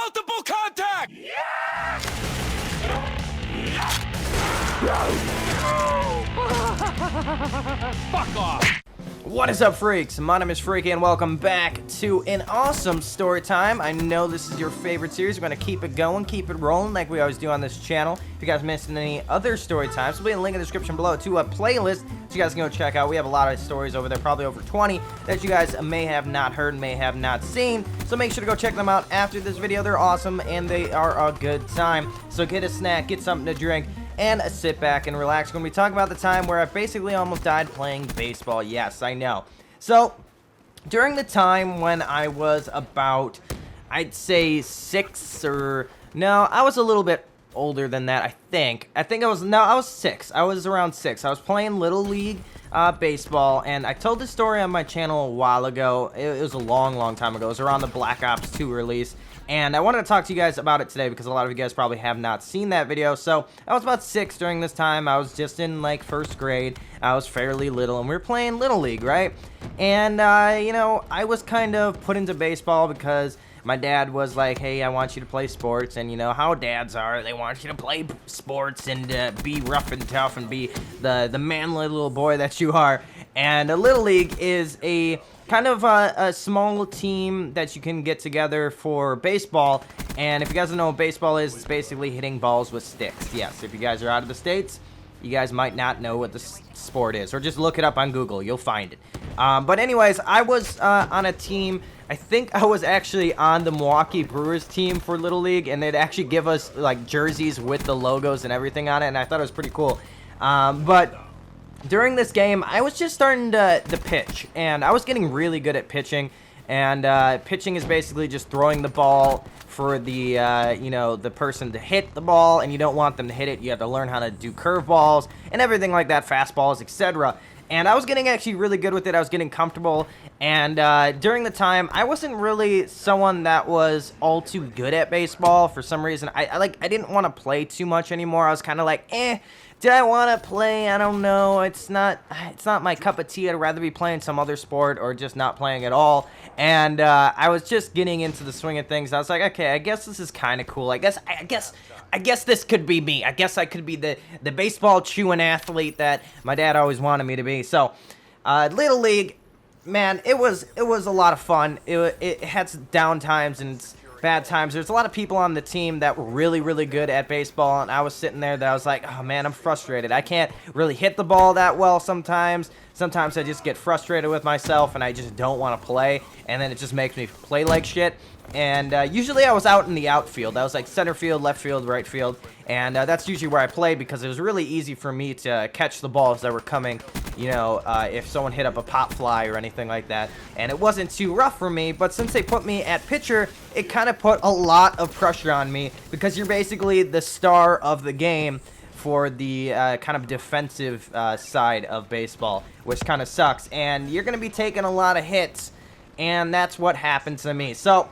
Multiple contact! Fuck off! What is up, freaks? My name is Freaky, and welcome back to an awesome story time. I know this is your favorite series. We're going to keep it going, keep it rolling like we always do on this channel. If you guys missed any other story times, there'll be a link in the description below to a playlist that you guys can go check out. We have a lot of stories over there, probably over 20, that you guys may have not heard, may have not seen. So make sure to go check them out after this video. They're awesome, and they are a good time. So get a snack, get something to drink, and sit back and relax. We're going to be talking about the time where I basically almost died playing baseball. Yes, I know. So, during the time when I was about, I'd say 6 or, no, I was a little bit older than that, I think. I was 6. I was around 6. I was playing Little League baseball, and I told this story on my channel a while ago. It was a long time ago. It was around the Black Ops 2 release. And I wanted to talk to you guys about it today because a lot of you guys probably have not seen that video. So, I was about 6 during this time. I was just in, like, 1st grade. I was fairly little, and we were playing Little League, right? And, you know, I was kind of put into baseball because my dad was like, hey, I want you to play sports. And, you know, how dads are. They want you to play sports and be rough and tough and be the manly little boy that you are. And Little League is a kind of a small team that you can get together for baseball. And if you guys don't know what baseball is, it's basically hitting balls with sticks. Yes, if you guys are out of the States, you guys might not know what the sport is. Or just look it up on Google. You'll find it. But anyways, I was on a team. I think I was actually on the Milwaukee Brewers team for Little League. And they'd actually give us like jerseys with the logos and everything on it. And I thought it was pretty cool. But during this game, I was just starting to pitch, and I was getting really good at pitching. And pitching is basically just throwing the ball for the you know, the person to hit the ball, and you don't want them to hit it. You have to learn how to do curveballs and everything like that, fastballs, etc. And I was getting actually really good with it. I was getting comfortable. And during the time, I wasn't really someone that was all too good at baseball. For some reason, I didn't want to play too much anymore. I was kind of like, did I want to play? I don't know. It's not my cup of tea. I'd rather be playing some other sport or just not playing at all. And I was just getting into the swing of things. I was like, okay, I guess this is kind of cool. I guess this could be me. I guess I could be the baseball chewing athlete that my dad always wanted me to be. So, Little League, man, it was a lot of fun. It had some down times and bad times. There's a lot of people on the team that were really good at baseball, and I was sitting there that I was like, oh man, I'm frustrated. I can't really hit the ball that well sometimes. Sometimes I just get frustrated with myself and I just don't want to play, and then it just makes me play like shit. And usually I was out in the outfield. I was like center field, left field, right field, and that's usually where I played because it was really easy for me to catch the balls that were coming, you know, if someone hit up a pop fly or anything like that. And it wasn't too rough for me, but since they put me at pitcher, it kind of put a lot of pressure on me because you're basically the star of the game for the kind of defensive side of baseball, which kind of sucks. And you're going to be taking a lot of hits, and that's what happened to me. So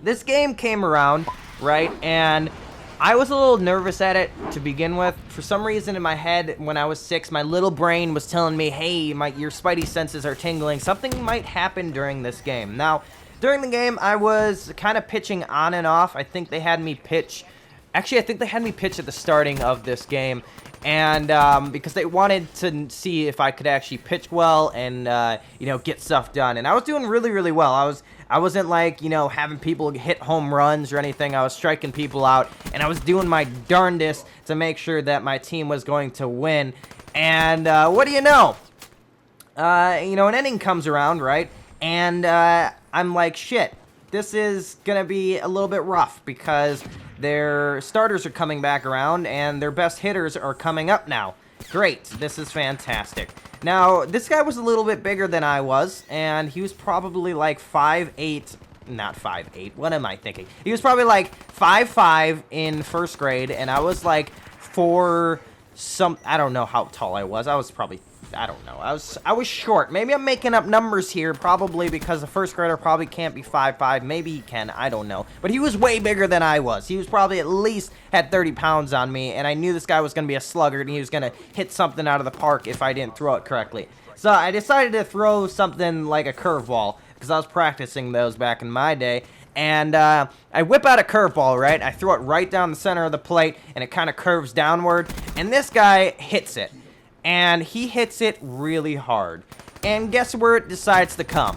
this game came around, right, and I was a little nervous at it to begin with. For some reason in my head, when I was 6, my little brain was telling me, hey, your spidey senses are tingling. Something might happen during this game. Now, during the game, I was kind of pitching on and off. I think they had me pitch. Actually, I think they had me pitch at the starting of this game. And because they wanted to see if I could actually pitch well and, you know, get stuff done. And I was doing really well. I wasn't like, you know, having people hit home runs or anything. I was striking people out, and I was doing my darndest to make sure that my team was going to win. And what do you know? You know, an inning comes around, right? And I'm like, shit, this is going to be a little bit rough because their starters are coming back around and their best hitters are coming up now. Great, this is fantastic. Now, this guy was a little bit bigger than I was, and he was probably like 5'8", not 5'8", what am I thinking? He was probably like 5'5" in 1st grade, and I was like I don't know how tall I was. I was probably, I don't know. I was short. Maybe I'm making up numbers here, probably because a 1st grader probably can't be 5'5". Maybe he can. I don't know. But he was way bigger than I was. He was probably at least had 30 pounds on me, and I knew this guy was going to be a sluggard, and he was going to hit something out of the park if I didn't throw it correctly. So I decided to throw something like a curveball, because I was practicing those back in my day. And I whip out a curveball, right? I throw it right down the center of the plate, and it kind of curves downward. And this guy hits it. And he hits it really hard. And guess where it decides to come?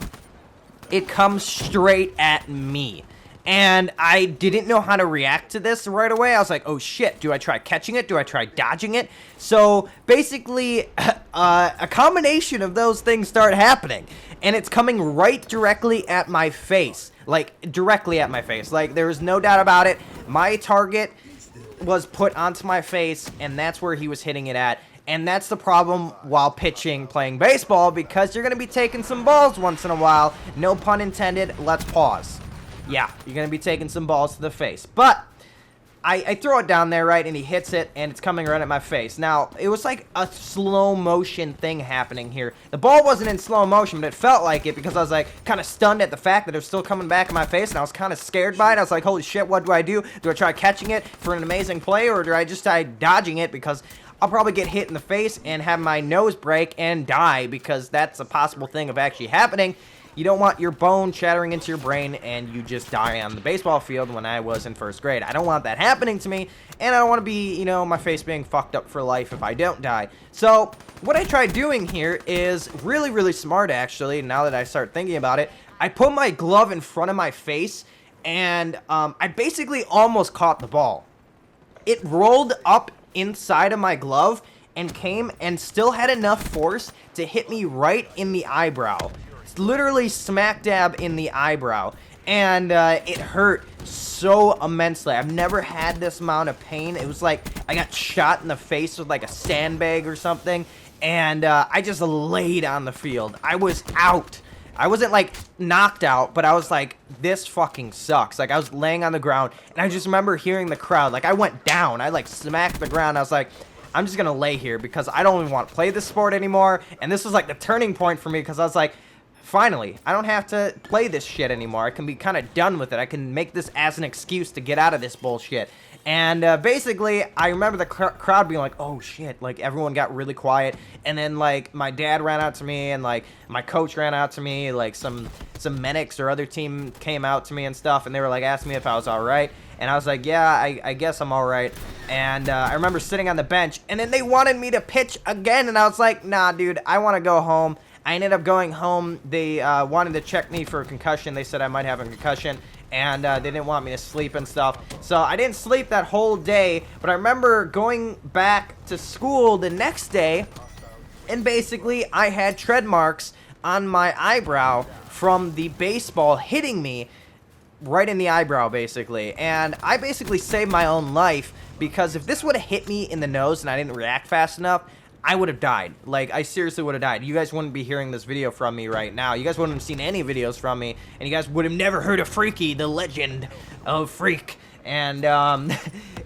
It comes straight at me. And I didn't know how to react to this right away. I was like, oh shit, do I try catching it? Do I try dodging it? So basically, a combination of those things start happening. And it's coming right directly at my face. Like, directly at my face. Like, there was no doubt about it. My target was put onto my face, and that's where he was hitting it at. And that's the problem while pitching, playing baseball, because you're going to be taking some balls once in a while. No pun intended. Let's pause. Yeah, you're going to be taking some balls to the face. But I throw it down there, right, and he hits it, and it's coming right at my face. Now, it was like a slow motion thing happening here. The ball wasn't in slow motion, but it felt like it because I was, like, kind of stunned at the fact that it was still coming back in my face, and I was kind of scared by it. I was like, holy shit, what do I do? Do I try catching it for an amazing play, or do I just try dodging it because I'll probably get hit in the face and have my nose break and die, because that's a possible thing of actually happening. You don't want your bone shattering into your brain and you just die on the baseball field when I was in first grade. I don't want that happening to me, and I don't want to be, you know, my face being fucked up for life if I don't die. So what I tried doing here is really, really smart, actually, now that I start thinking about it. I put my glove in front of my face, and I basically almost caught the ball. It rolled up inside of my glove and came and still had enough force to hit me right in the eyebrow. Literally smack dab in the eyebrow, and it hurt so immensely. I've never had this amount of pain. It was like I got shot in the face with like a sandbag or something, and I just laid on the field. I was out. I wasn't like knocked out, but I was like, this fucking sucks. Like, I was laying on the ground, and I just remember hearing the crowd. Like, I went down. I like smacked the ground. I was like, I'm just gonna lay here because I don't even want to play this sport anymore. And this was like the turning point for me, because I was like, finally, I don't have to play this shit anymore. I can be kind of done with it. I can make this as an excuse to get out of this bullshit. And basically, I remember the crowd being like, oh shit, like everyone got really quiet. And then like my dad ran out to me, and like my coach ran out to me, like some medics or other team came out to me and stuff, and they were like asking me if I was all right. And I was like, yeah, I guess I'm all right. And I remember sitting on the bench, and then they wanted me to pitch again, and I was like, nah, dude, I want to go home. I ended up going home. They wanted to check me for a concussion. They said I might have a concussion, and they didn't want me to sleep and stuff. So I didn't sleep that whole day, but I remember going back to school the next day, and basically I had tread marks on my eyebrow from the baseball hitting me right in the eyebrow, basically. And I basically saved my own life, because if this would have hit me in the nose and I didn't react fast enough, I would have died. Like, I seriously would have died. You guys wouldn't be hearing this video from me right now. You guys wouldn't have seen any videos from me, and you guys would have never heard of Freaky, the legend of Freak. And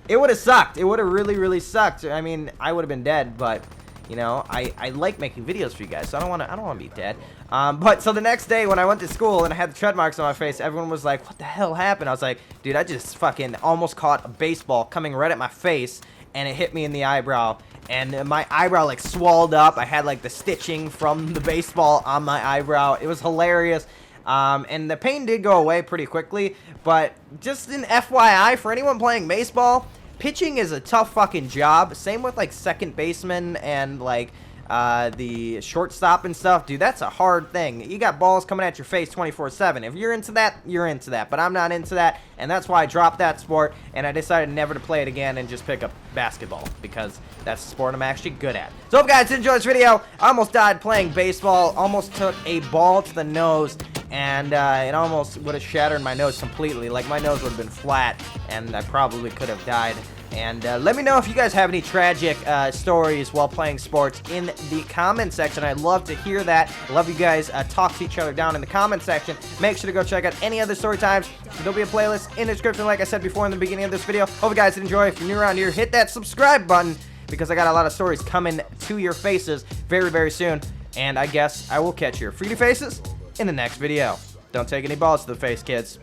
it would have sucked. It would have really, really sucked. I mean, I would have been dead, but you know, I like making videos for you guys, so I don't want to be dead. But so the next day when I went to school and I had the tread marks on my face, everyone was like, what the hell happened? I was like, dude, I just fucking almost caught a baseball coming right at my face, and it hit me in the eyebrow. And my eyebrow like swelled up. I had like the stitching from the baseball on my eyebrow. It was hilarious. And the pain did go away pretty quickly. But just an FYI for anyone playing baseball, pitching is a tough fucking job. Same with like second baseman and like the shortstop and stuff. Dude, that's a hard thing. You got balls coming at your face 24/7. If you're into that, you're into that. But I'm not into that, and that's why I dropped that sport, and I decided never to play it again and just pick up basketball, because that's the sport I'm actually good at. So if you guys enjoyed this video, I almost died playing baseball, almost took a ball to the nose, and it almost would have shattered my nose completely. Like, my nose would have been flat, and I probably could have died. And let me know if you guys have any tragic stories while playing sports in the comment section. I'd love to hear that. I love you guys talk to each other down in the comment section. Make sure to go check out any other story times. There'll be a playlist in the description, like I said before in the beginning of this video. Hope you guys enjoy. If you're new around here, hit that subscribe button, because I got a lot of stories coming to your faces very, very soon. And I guess I will catch your pretty faces in the next video. Don't take any balls to the face, kids.